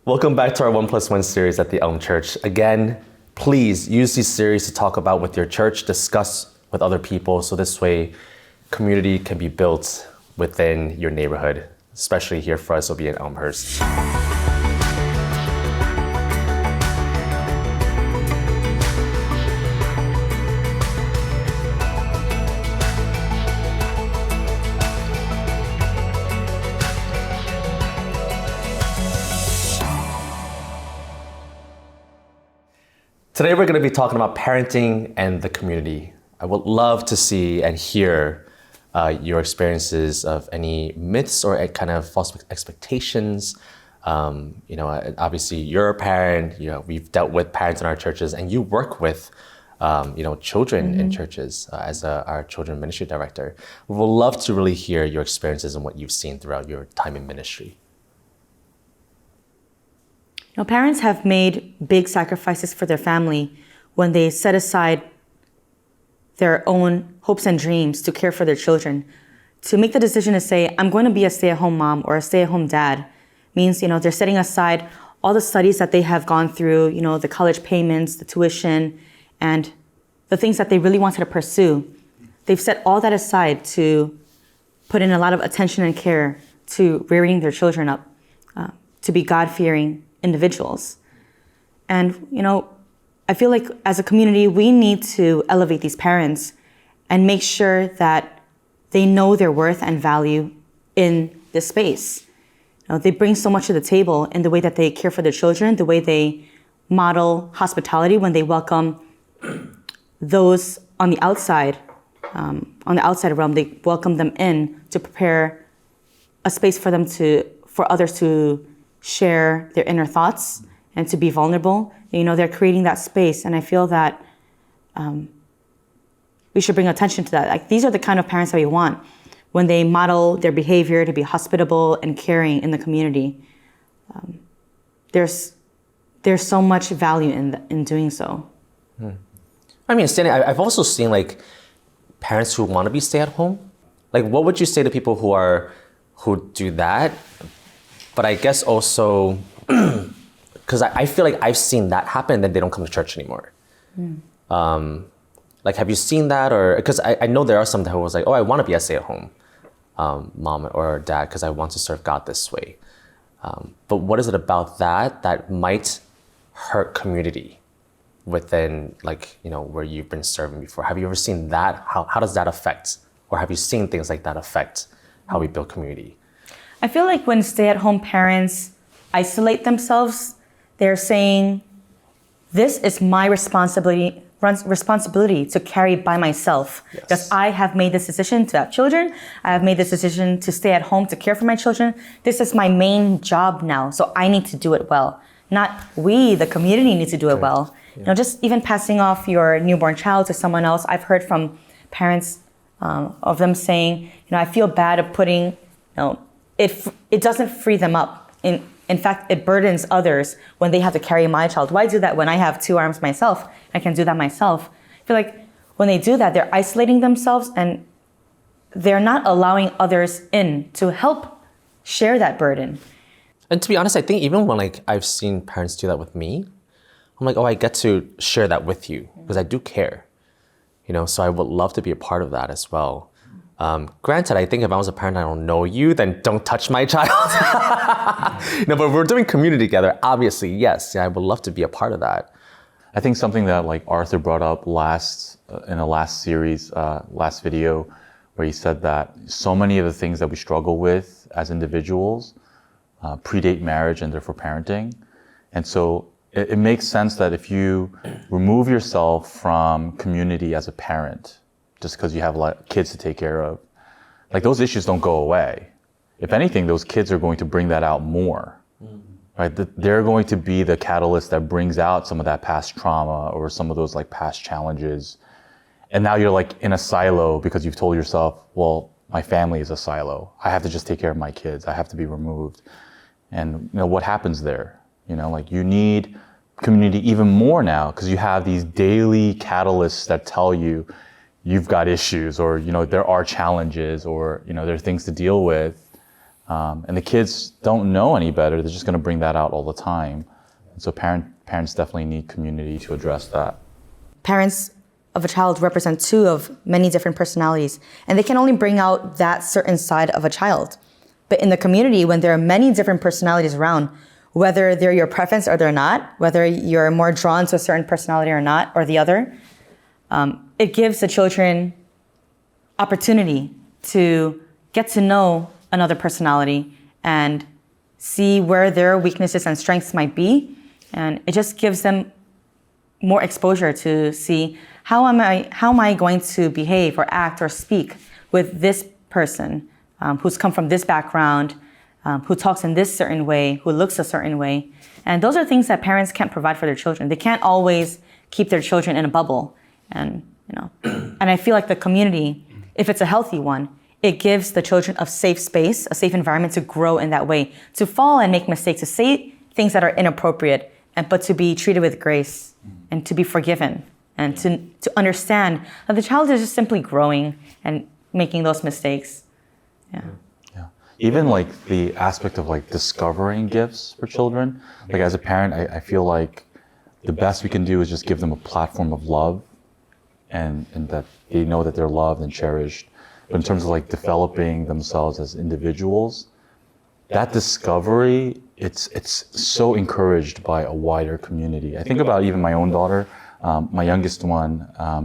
Welcome back to our 1+1 series at the Elm Church. Again, please use these series to talk about with your church, discuss with other people, so this way community can be built within your neighborhood, especially here for us, it'll be in Elmhurst. Today we're going to be talking about parenting and the community. I would love to see and hear your experiences of any myths or kind of false expectations. Obviously you're a parent, we've dealt with parents in our churches, and you work with children in churches as our children ministry director. We would love to really hear your experiences and what you've seen throughout your time in ministry. Parents have made big sacrifices for their family when they set aside their own hopes and dreams to care for their children. To make the decision to say, I'm going to be a stay-at-home mom or a stay-at-home dad means, they're setting aside all the studies that they have gone through, the college payments, the tuition, and the things that they really wanted to pursue. They've set all that aside to put in a lot of attention and care to rearing their children up, to be God-fearing individuals. And, I feel like as a community, we need to elevate these parents and make sure that they know their worth and value in this space. They bring so much to the table in the way that they care for their children, the way they model hospitality when they welcome those on the outside realm. They welcome them in to prepare a space for for others to share their inner thoughts and to be vulnerable. They're creating that space, and I feel that we should bring attention to that. Like, these are the kind of parents that we want when they model their behavior to be hospitable and caring in the community. There's so much value in doing so. I mean, Stanley, I've also seen parents who want to be stay-at-home. What would you say to people who do that? But I guess also, because I feel like I've seen that happen and then they don't come to church anymore. Have you seen that? Or because I know there are some who was like, oh, I want to be a stay-at-home mom or dad because I want to serve God this way. But what is it about that might hurt community within where you've been serving before? Have you ever seen that? How does that affect? Or have you seen things like that affect how we build community? I feel like when stay-at-home parents isolate themselves, they're saying, this is my responsibility to carry by myself. Yes. Because I have made this decision to have children. I have made this decision to stay at home to care for my children. This is my main job now, so I need to do it well. Not we, the community, need to do it well. Yeah. Just even passing off your newborn child to someone else. I've heard from parents of them saying, I feel bad of putting, it doesn't free them up. In fact, it burdens others when they have to carry my child. Why do that when I have 2 arms myself? I can do that myself. I feel like when they do that, they're isolating themselves and they're not allowing others in to help share that burden. And to be honest, I think even when I've seen parents do that with me, I'm like, oh, I get to share that with you because I do care. So I would love to be a part of that as well. Granted, I think if I was a parent, I don't know you, then don't touch my child. But we're doing community together. Obviously, yes, I would love to be a part of that. I think something that Arthur brought up in the last series, last video, where he said that so many of the things that we struggle with as individuals predate marriage and therefore parenting. And so it makes sense that if you remove yourself from community as a parent, just because you have kids to take care of, those issues don't go away. If anything, those kids are going to bring that out more, right? They're going to be the catalyst that brings out some of that past trauma or some of those past challenges. And now you're in a silo because you've told yourself, well, my family is a silo. I have to just take care of my kids. I have to be removed. And what happens there? You need community even more now because you have these daily catalysts that tell you you've got issues or, there are challenges or, there are things to deal with. And the kids don't know any better. They're just going to bring that out all the time. And so parents definitely need community to address that. Parents of a child represent two of many different personalities, and they can only bring out that certain side of a child. But in the community, when there are many different personalities around, whether they're your preference or they're not, whether you're more drawn to a certain personality or not, or the other, it gives the children opportunity to get to know another personality and see where their weaknesses and strengths might be. And it just gives them more exposure to see how am I going to behave or act or speak with this person who's come from this background, who talks in this certain way, who looks a certain way. And those are things that parents can't provide for their children. They can't always keep their children in a bubble. And, and I feel like the community, if it's a healthy one, it gives the children a safe space, a safe environment to grow in that way, to fall and make mistakes, to say things that are inappropriate, but to be treated with grace and to be forgiven and to understand that the child is just simply growing and making those mistakes. Yeah. Even like the aspect of like discovering gifts for children. Like as a parent, I feel like the best we can do is just give them a platform of love and that they know that they're loved and cherished. But in terms of like developing themselves as individuals, that discovery, it's so encouraged by a wider community. I think about even my own daughter, my youngest one. I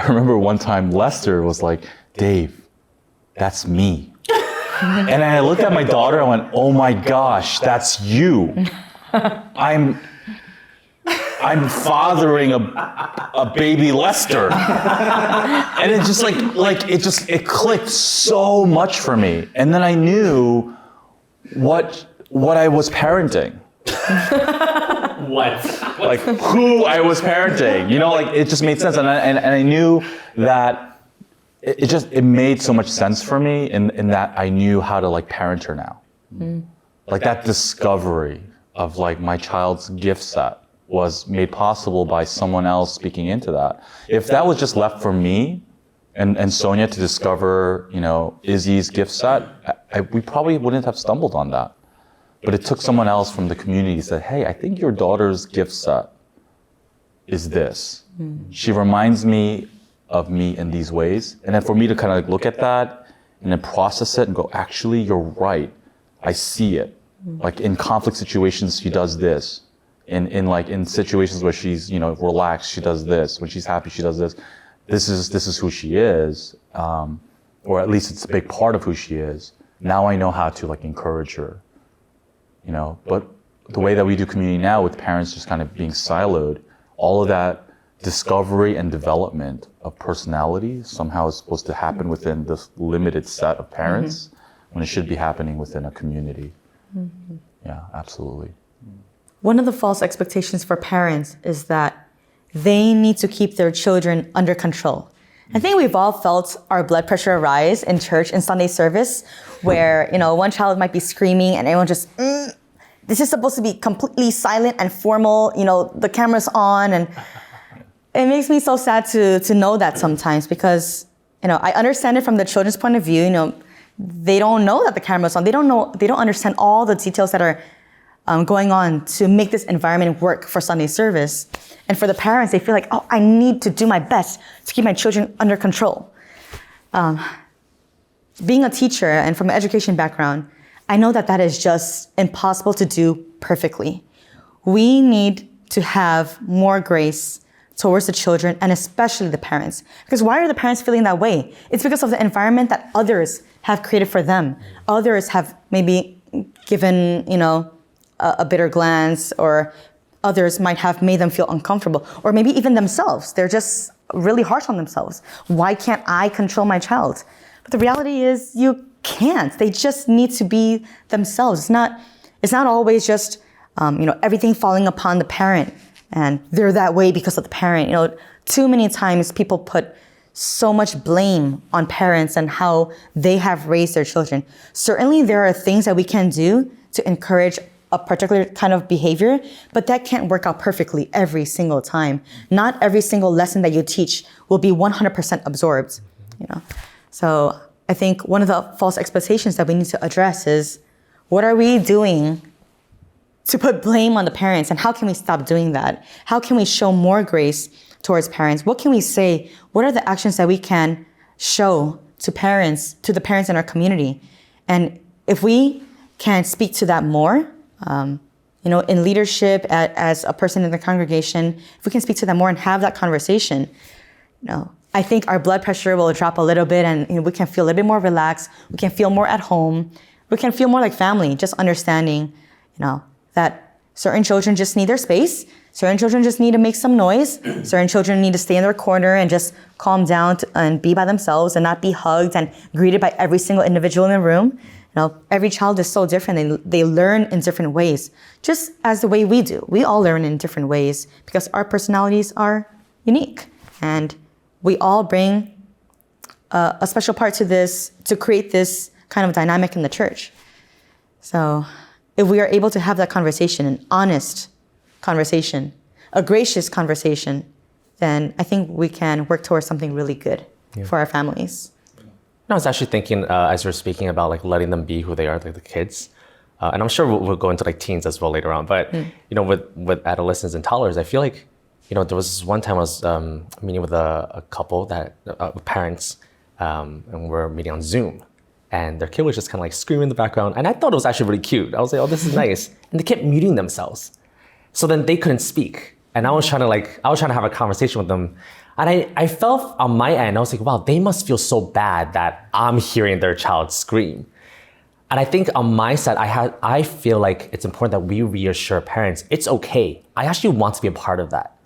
remember one time Lester was like, "Dave, that's me." And I looked at my daughter and went, "Oh my gosh, that's you. I'm fathering a baby Lester." And it just it clicked so much for me. And then I knew what I was parenting. What? Like who I was parenting. It just made sense. And I knew that it made so much sense for me in that I knew how to like parent her now. Like that discovery of like my child's gift set was made possible by someone else speaking into that. If that was just left for me and Sonia to discover, Izzy's gift set, we probably wouldn't have stumbled on that. But it took someone else from the community to say, "Hey, I think your daughter's gift set is this. She reminds me of me in these ways." And then for me to kind of look at that and then process it and go, "Actually, you're right. I see it." Like in conflict situations, she does this. In situations where she's, relaxed, she does this. When she's happy, she does this. This is who she is. Or at least it's a big part of who she is. Now I know how to like encourage her. But the way that we do community now with parents just kind of being siloed, all of that discovery and development of personality somehow is supposed to happen within this limited set of parents when it should be happening within a community. Yeah, absolutely. One of the false expectations for parents is that they need to keep their children under control. I think we've all felt our blood pressure rise in church in Sunday service where, one child might be screaming and everyone just, this is supposed to be completely silent and formal, the camera's on. And it makes me so sad to know that sometimes because, I understand it from the children's point of view, they don't know that the camera's on. They don't understand all the details that are going on to make this environment work for Sunday service. And for the parents, they feel like, I need to do my best to keep my children under control. Being a teacher and from an education background, I know that is just impossible to do perfectly. We need to have more grace towards the children and especially the parents. Because why are the parents feeling that way? It's because of the environment that others have created for them. Others have maybe given, a bitter glance, or others might have made them feel uncomfortable, or maybe even themselves. They're just really harsh on themselves. Why can't I control my child? But the reality is you can't. They just need to be themselves. It's not always just, everything falling upon the parent and they're that way because of the parent. Too many times people put so much blame on parents and how they have raised their children. Certainly there are things that we can do to encourage a particular kind of behavior, but that can't work out perfectly every single time. Not every single lesson that you teach will be 100% absorbed, So I think one of the false expectations that we need to address is, what are we doing to put blame on the parents, and how can we stop doing that? How can we show more grace towards parents? What can we say? What are the actions that we can show to parents, to the parents in our community? And if we can speak to that more, in leadership, as a person in the congregation, if we can speak to them more and have that conversation, I think our blood pressure will drop a little bit, and we can feel a little bit more relaxed. We can feel more at home. We can feel more like family, just understanding, that certain children just need their space. Certain children just need to make some noise. Certain children need to stay in their corner and just calm down and be by themselves and not be hugged and greeted by every single individual in the room. Every child is so different. They learn in different ways, just as the way we do. We all learn in different ways because our personalities are unique. And we all bring a special part to this, to create this kind of dynamic in the church. So if we are able to have that conversation, an honest conversation, a gracious conversation, then I think we can work towards something really good for our families. I was actually thinking as you're speaking about like letting them be who they are, like the kids, and I'm sure we'll go into like teens as well later on. But with adolescents and toddlers, I feel like there was this one time I was meeting with a couple that parents, and we're meeting on Zoom, and their kid was just kind of like screaming in the background, and I thought it was actually really cute. I was like, oh, this is nice, and they kept muting themselves, so then they couldn't speak, and I was trying to have a conversation with them. And I felt on my end, I was like, wow, they must feel so bad that I'm hearing their child scream. And I think on my side, I feel like it's important that we reassure parents, it's okay. I actually want to be a part of that.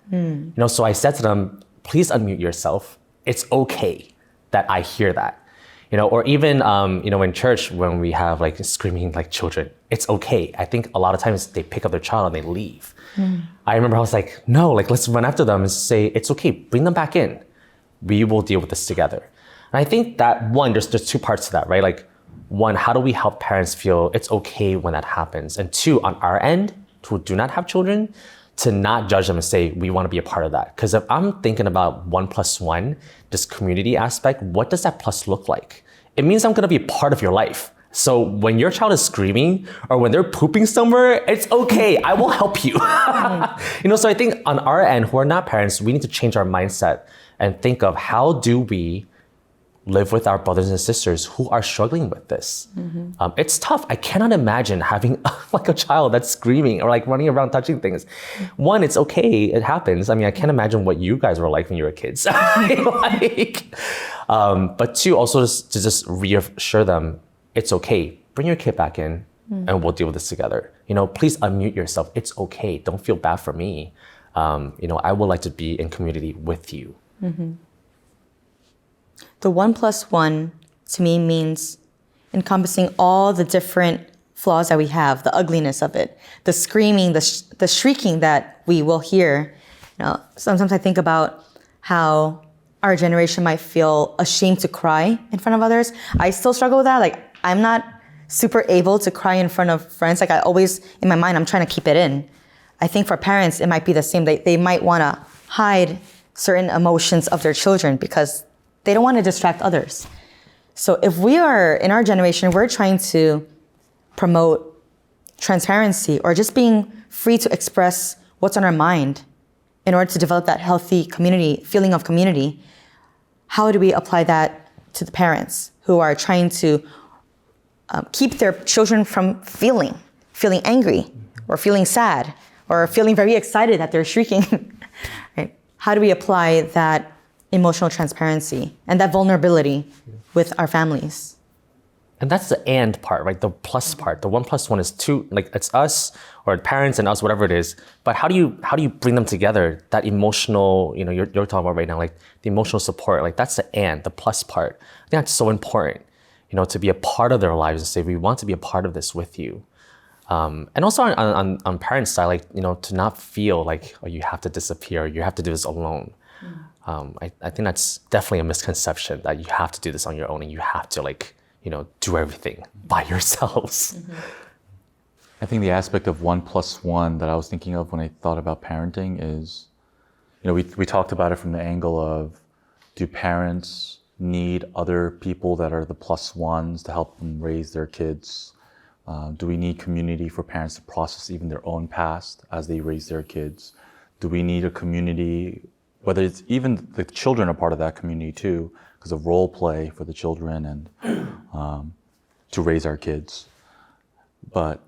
So I said to them, please unmute yourself. It's okay that I hear that. Or even, in church when we have like screaming like children, it's okay. I think a lot of times they pick up their child and they leave. I remember I was like, no, like let's run after them and say, it's okay, bring them back in. We will deal with this together. And I think that one, there's two parts to that, right? Like one, how do we help parents feel it's okay when that happens? And two, on our end, who do not have children, to not judge them and say, we want to be a part of that. Because if I'm thinking about 1+1, this community aspect, what does that plus look like? It means I'm going to be a part of your life. So when your child is screaming or when they're pooping somewhere, it's okay. I will help you. So I think on our end, who are not parents, we need to change our mindset and think of how do we live with our brothers and sisters who are struggling with this. It's tough. I cannot imagine having like a child that's screaming or like running around touching things. One, it's okay. It happens. I mean, I can't imagine what you guys were like when you were kids. But two, also to just reassure them, it's okay. Bring your kid back in and we'll deal with this together. Please unmute yourself. It's okay. Don't feel bad for me. I would like to be in community with you. The 1+1 to me means encompassing all the different flaws that we have, the ugliness of it, the screaming, the shrieking that we will hear. Sometimes I think about how our generation might feel ashamed to cry in front of others. I still struggle with that. Like, I'm not super able to cry in front of friends. Like, I always, in my mind, I'm trying to keep it in. I think for parents, it might be the same. They might want to hide certain emotions of their children because they don't want to distract others. So if we are, in our generation, we're trying to promote transparency or just being free to express what's on our mind in order to develop that healthy feeling of community, how do we apply that to the parents who are trying to keep their children from feeling angry or feeling sad or feeling very excited that they're shrieking? Right? How do we apply that emotional transparency and that vulnerability with our families? And that's the and part, right? The plus part. The 1+1 is two, like it's us or parents and us, whatever it is. But how do you bring them together? That emotional, you're talking about right now, like the emotional support, like that's the and, the plus part. I think that's so important, to be a part of their lives and say, we want to be a part of this with you. And also on parents' side, like, to not feel like, oh, you have to disappear, you have to do this alone. I think that's definitely a misconception that you have to do this on your own and you have to do everything by yourselves. I think the aspect of 1+1 that I was thinking of when I thought about parenting is, we talked about it from the angle of, do parents need other people that are the plus ones to help them raise their kids? Do we need community for parents to process even their own past as they raise their kids? Do we need a community, whether it's even the children are part of that community too, because of role play for the children and to raise our kids. But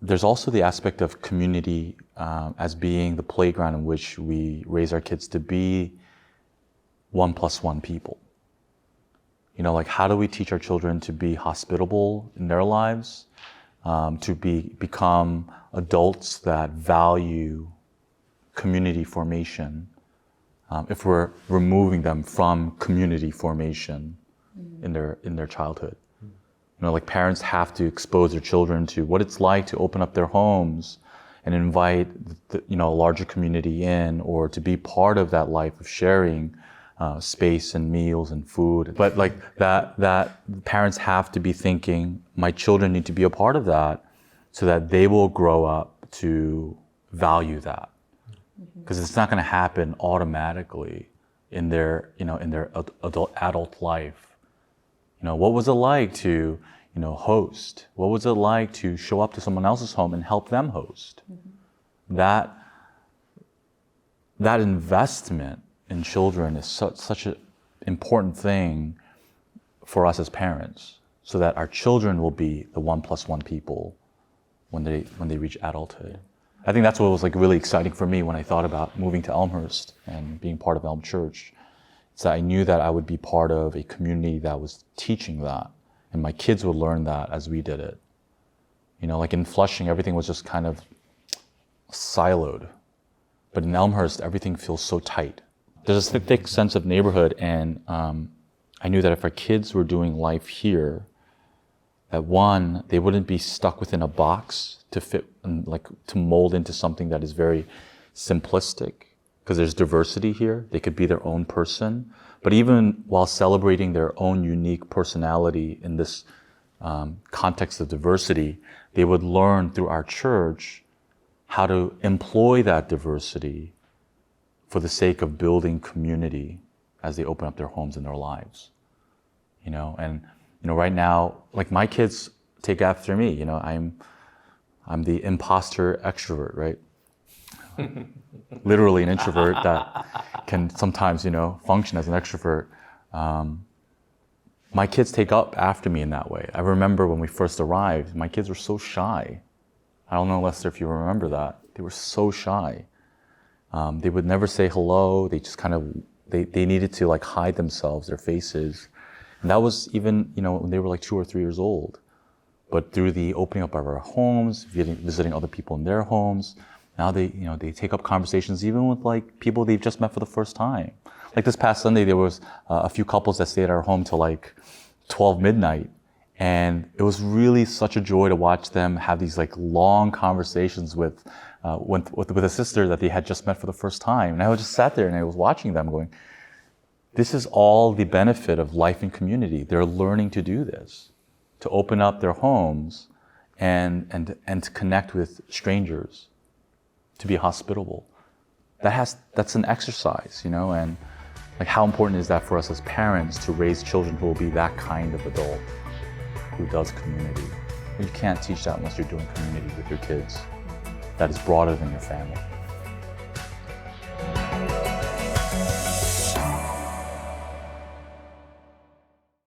there's also the aspect of community as being the playground in which we raise our kids to be 1+1 people. You know, like how do we teach our children to be hospitable in their lives, to become adults that value community formation, if we're removing them from community formation in their childhood. You know, like parents have to expose their children to what it's like to open up their homes and invite a larger community in, or to be part of that life of sharing space and meals and food. But like that parents have to be thinking, my children need to be a part of that so that they will grow up to value that. Because it's not going to happen automatically in their adult life. You know, what was it like to, host? What was it like to show up to someone else's home and help them host? That investment in children is such an important thing for us as parents, so that our children will be the 1+1 people when they reach adulthood. I think that's what was like really exciting for me when I thought about moving to Elmhurst and being part of Elm Church. It's that I knew that I would be part of a community that was teaching that, and my kids would learn that as we did it. You know, like in Flushing, everything was just kind of siloed, but in Elmhurst, everything feels so tight. There's a thick sense of neighborhood, and I knew that if our kids were doing life here, that one, they wouldn't be stuck within a box to fit and to mold into something that is very simplistic, because there's diversity here. They could be their own person, but even while celebrating their own unique personality in this context of diversity, they would learn through our church how to employ that diversity for the sake of building community as they open up their homes and their lives. And right now, like my kids take after me. I'm the imposter extrovert, right? Literally an introvert that can sometimes, function as an extrovert. My kids take up after me in that way. I remember when we first arrived, my kids were so shy. I don't know, Lester, if you remember that. They were so shy. They would never say hello. They just they needed to hide themselves, their faces. And that was even, when they were 2 or 3 years old. But through the opening up of our homes, visiting other people in their homes, now they take up conversations even with people they've just met for the first time. Like this past Sunday, there was a few couples that stayed at our home till 12 midnight. And it was really such a joy to watch them have these long conversations with a sister that they had just met for the first time. And I just sat there and I was watching them going, this is all the benefit of life in community. They're learning to do this, to open up their homes and to connect with strangers, to be hospitable. That's an exercise, and how important is that for us as parents to raise children who will be that kind of adult, who does community? You can't teach that unless you're doing community with your kids that is broader than your family.